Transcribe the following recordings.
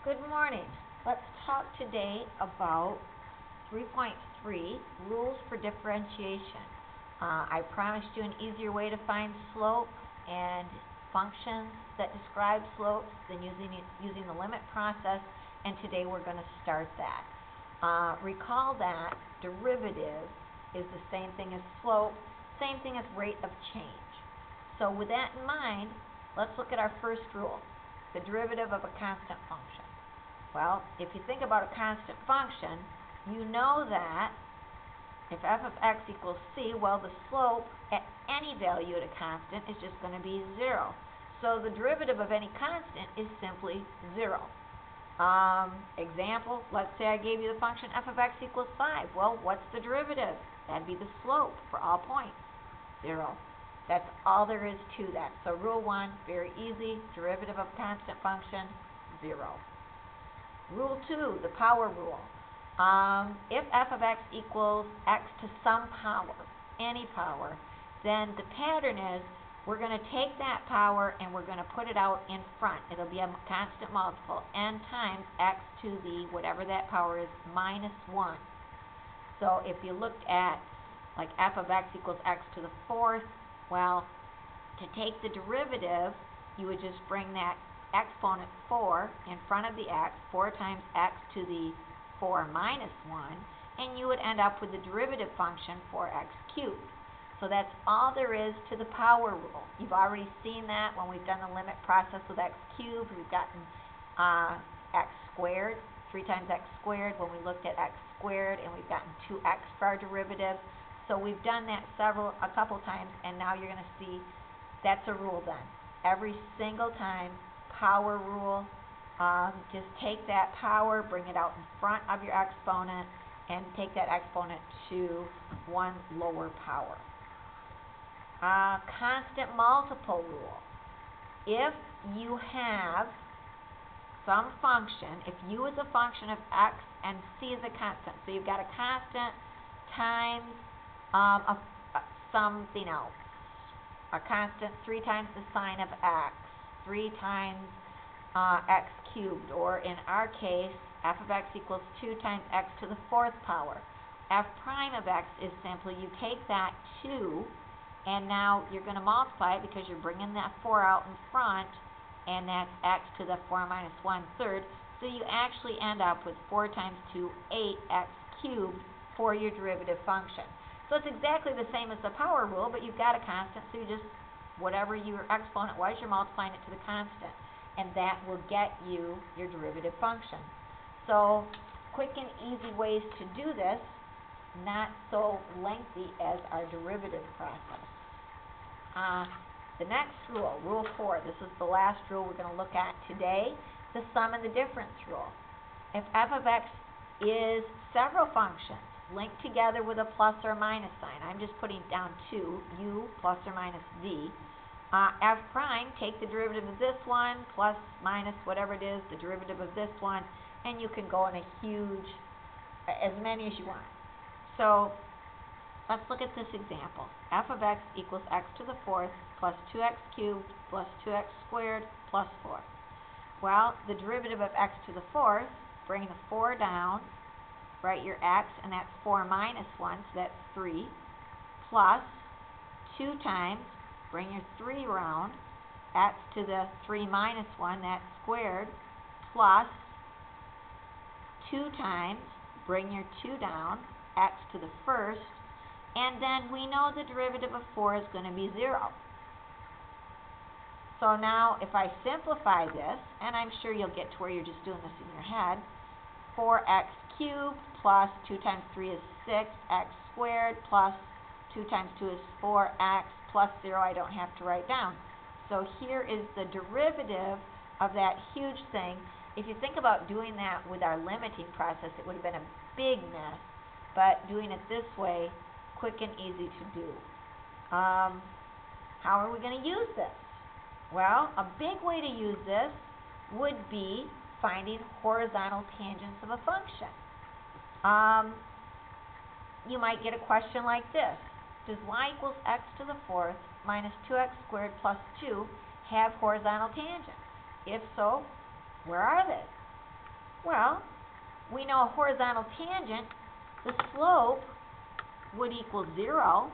Good morning. Let's talk today about 3.3, rules for differentiation. I promised you an easier way to find slope and functions that describe slopes than using the limit process, and today we're going to start that. Recall that derivative is the same thing as slope, same thing as rate of change. So with that in mind, let's look at our first rule, the derivative of a constant function. Well, if you think about a constant function, you know that if f of x equals c, well, the slope at any value at a constant is just going to be 0. So the derivative of any constant is simply 0. Example, let's say I gave you the function f of x equals 5. Well, what's the derivative? That'd be the slope for all points, 0. That's all there is to that. So rule 1, very easy, derivative of constant function, 0. Rule 2, the power rule. If f of x equals x to some power, any power, then the pattern is we're going to take that power and we're going to put it out in front. It'll be a constant multiple, n times x to the, whatever that power is, minus 1. So if you looked at like f of x equals x to the 4th, well, to take the derivative, you would just bring that exponent 4 in front of the x, 4 times x to the 4 minus 1, and you would end up with the derivative function for x cubed. So that's all there is to the power rule. You've already seen that when we've done the limit process with x cubed. We've gotten x squared, 3 times x squared when we looked at x squared, and we've gotten 2x for our derivative. So we've done that a couple times, and now you're going to see that's a rule then. Every single time, power rule, just take that power, bring it out in front of your exponent, and take that exponent to one lower power. Constant multiple rule. If you have some function, if u is a function of x and c is a constant, so you've got a constant times something else, a constant 3 times the sine of x, 3 times x cubed, or in our case, f of x equals 2 times x to the 4th power. F prime of x is simply you take that 2, and now you're going to multiply it because you're bringing that 4 out in front, and that's x to the 4 minus 1/3. So you actually end up with 4 times 2, 8x cubed for your derivative function. So it's exactly the same as the power rule, but you've got a constant, so you just, whatever your exponent was, you're multiplying it to the constant. And that will get you your derivative function. So quick and easy ways to do this, not so lengthy as our derivative process. The next rule, rule 4, this is the last rule we're going to look at today, the sum and the difference rule. If f of x is several functions linked together with a plus or minus sign, I'm just putting down 2, u plus or minus v, f prime, take the derivative of this one, plus, minus, whatever it is, the derivative of this one, and you can go in a huge, as many as you want. So, let's look at this example. F of x equals x to the 4th plus 2x cubed plus 2x squared plus 4. Well, the derivative of x to the 4th, bring the 4 down, write your x, and that's 4 minus 1, so that's 3, plus 2 times, bring your 3 round, x to the 3 minus 1, that's squared, plus 2 times, bring your 2 down, x to the 1st, and then we know the derivative of 4 is going to be 0. So now if I simplify this, and I'm sure you'll get to where you're just doing this in your head, 4x cubed plus 2 times 3 is 6x squared plus 2 times 2 is 4x plus 0 I don't have to write down. So here is the derivative of that huge thing. If you think about doing that with our limiting process, it would have been a big mess, but doing it this way, quick and easy to do. How are we going to use this? Well, a big way to use this would be finding horizontal tangents of a function. You might get a question like this. Does y equals x to the 4th minus 2x squared plus 2 have horizontal tangents? If so, where are they? Well, we know a horizontal tangent, the slope would equal 0.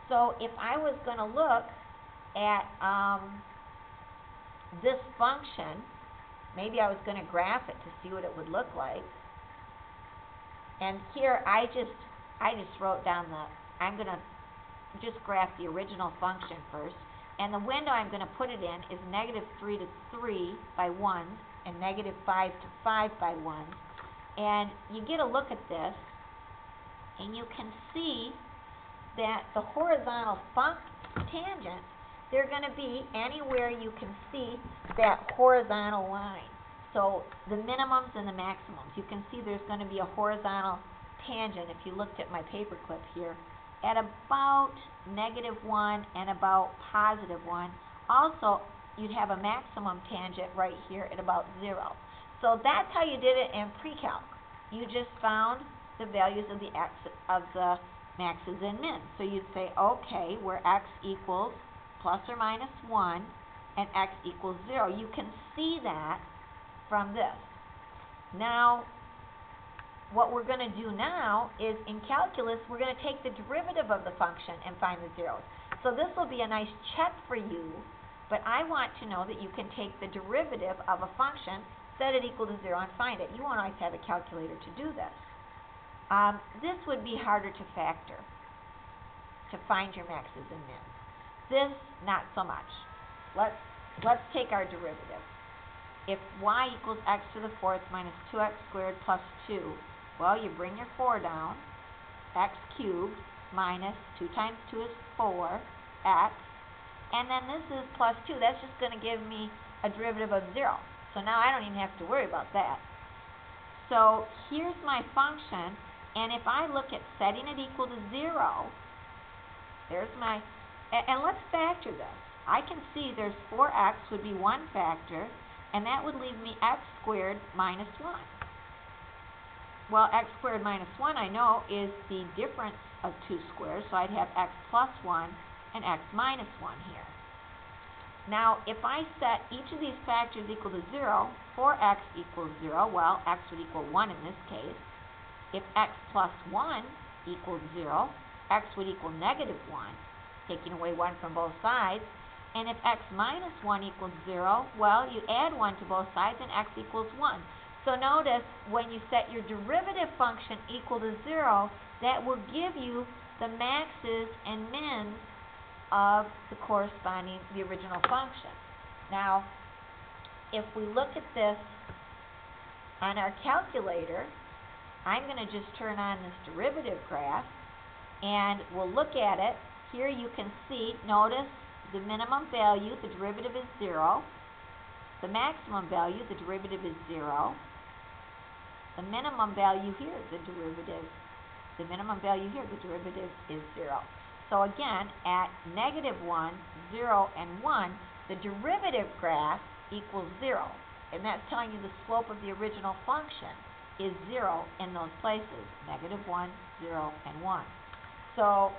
So if I was going to look at this function, maybe I was going to graph it to see what it would look like. And here I just wrote down I'm going to just graph the original function first. And the window I'm going to put it in is -3 to 3 by 1 and -5 to 5 by 1. And you get a look at this, and you can see that the horizontal tangents, they're going to be anywhere you can see that horizontal line. So the minimums and the maximums. You can see there's going to be a horizontal tangent, if you looked at my paperclip here, at about -1 and about +1. Also, you'd have a maximum tangent right here at about 0. So that's how you did it in pre-calc. You just found the values of the maxes and mins. So you'd say, okay, where x equals ±1 and x equals 0. You can see that from this. Now, what we're going to do now is in calculus, we're going to take the derivative of the function and find the zeros. So this will be a nice check for you, but I want to know that you can take the derivative of a function, set it equal to 0, and find it. You won't always have a calculator to do this. This would be harder to factor, to find your maxes and mins. This, not so much. Let's take our derivative. If y equals x to the 4th minus 2x squared plus 2, well, you bring your 4 down, x cubed minus 2 times 2 is 4x, and then this is plus 2. That's just going to give me a derivative of 0. So now I don't even have to worry about that. So here's my function, and if I look at setting it equal to 0, there's my, and let's factor this. I can see there's 4x would be one factor, and that would leave me x squared minus 1. Well, x squared minus 1, I know, is the difference of two squares, so I'd have x plus 1 and x minus 1 here. Now, if I set each of these factors equal to 0, 4x equals 0, well, x would equal 1 in this case. If x plus 1 equals 0, x would equal -1, taking away 1 from both sides. And if x minus 1 equals 0, well, you add 1 to both sides, and x equals 1. So notice, when you set your derivative function equal to 0, that will give you the maxes and mins of the original function. Now, if we look at this on our calculator, I'm going to just turn on this derivative graph, and we'll look at it. Here you can see, notice, the minimum value, the derivative is 0. The maximum value, the derivative is 0. The minimum value here, the derivative is 0. So again, at -1, 0, and 1, the derivative graph equals 0. And that's telling you the slope of the original function is 0 in those places, -1, 0, and 1. So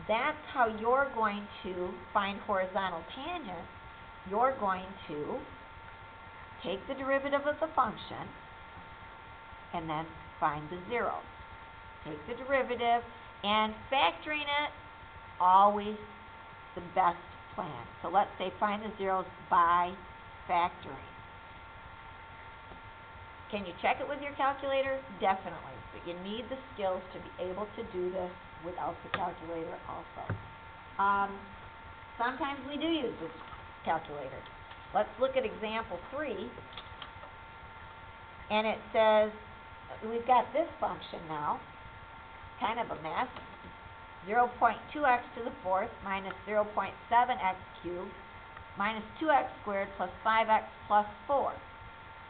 that's how you're going to find horizontal tangents. You're going to take the derivative of the function and then find the zeros. Take the derivative, and factoring it, always the best plan. So let's say find the zeros by factoring. Can you check it with your calculator? Definitely, but you need the skills to be able to do this without the calculator also. Sometimes we do use this calculator. Let's look at example 3. And it says, we've got this function now, kind of a mess. 0.2x to the 4th minus 0.7x cubed minus 2x squared plus 5x plus 4.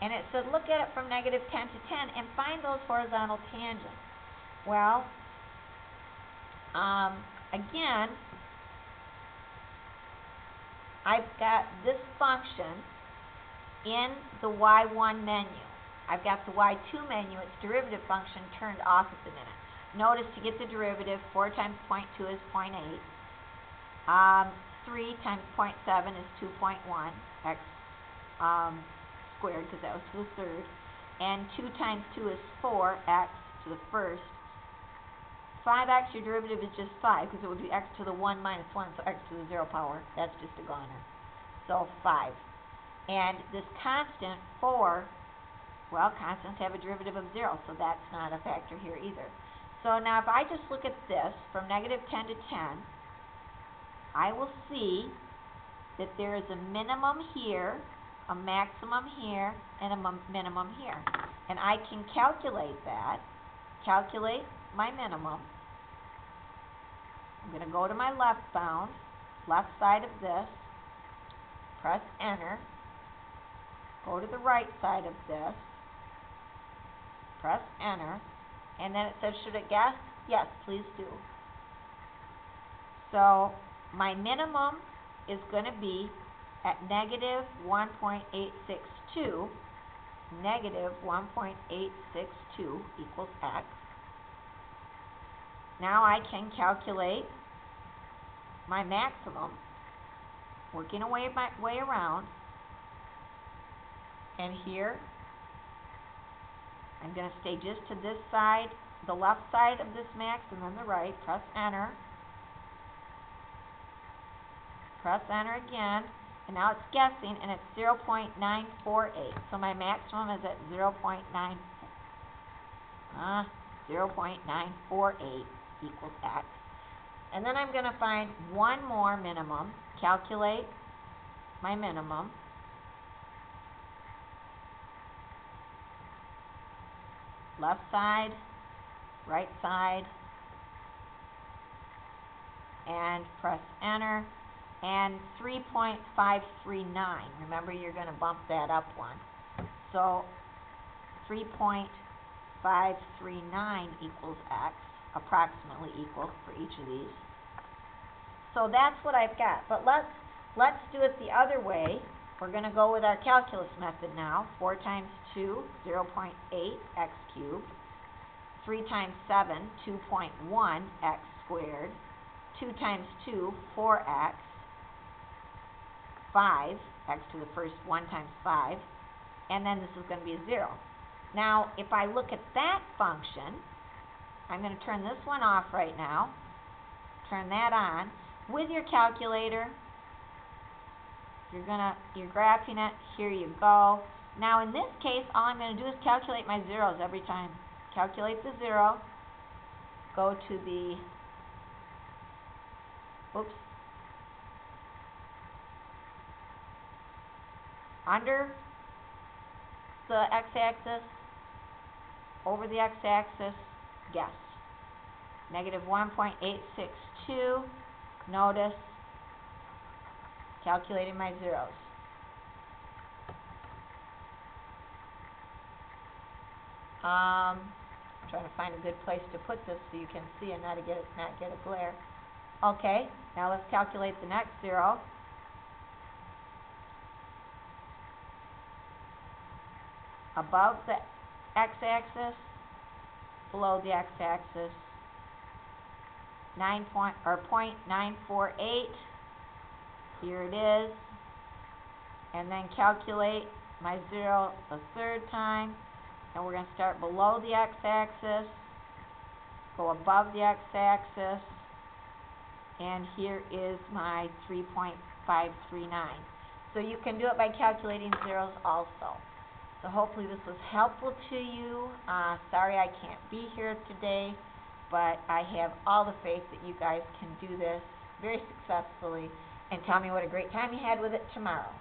And it said look at it from -10 to 10 and find those horizontal tangents. Well, again, I've got this function in the y1 menu. I've got the y2 menu, its derivative function, turned off at the minute. Notice to get the derivative, 4 times 0.2 is 0.8. 3 times 0.7 is 2.1 x squared, because that was to the third. and 2 times 2 is 4x to the first. 5x, your derivative is just 5, because it would be x to the 1 minus 1, so x to the 0 power. That's just a goner. So 5. And this constant, 4, well, constants have a derivative of 0, so that's not a factor here either. So now if I just look at this, from negative 10 to 10, I will see that there is a minimum here, a maximum here, and a minimum here. And I can calculate that, calculate my minimum. I'm going to go to my left bound, left side of this, press enter, go to the right side of this, press enter, and then it says, should it guess? Yes, please do. So my minimum is going to be at negative 1.862. Negative 1.862 equals x. Now I can calculate my maximum, working my way around, and here I'm going to stay just to this side, the left side of this max, and then the right. Press enter. Press enter again, and now it's guessing, and it's 0.948. So my maximum is at 0.948 equals x. And then I'm going to find one more minimum, calculate my minimum. Left side, right side, and press enter, and 3.539. Remember, you're going to bump that up one. So 3.539 equals x, approximately equal for each of these. So that's what I've got. But let's do it the other way. We're going to go with our calculus method now. 4 times 2, 0.8 x cubed. 3 times 7, 2.1 x squared. 2 times 2, 4x. 5, x to the first 1 times 5. And then this is going to be a 0. Now, if I look at that function, I'm going to turn this one off right now. Turn that on. With your calculator, you're graphing it. Here you go. Now in this case, all I'm going to do is calculate my zeros every time. Calculate the 0. Go to the, under the x-axis, over the x-axis, guess. Negative 1.862. Notice, calculating my zeros. I'm trying to find a good place to put this so you can see and not get a glare. Okay, now let's calculate the next 0. Above the x-axis, below the x-axis, 0.948. Here it is. And then calculate my 0 a third time. And we're going to start below the x-axis, go above the x-axis, and here is my 3.539. So you can do it by calculating zeros also. So hopefully this was helpful to you. Sorry I can't be here today, but I have all the faith that you guys can do this very successfully, and tell me what a great time you had with it tomorrow.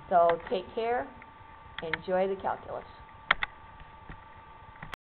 So take care. Enjoy the calculus.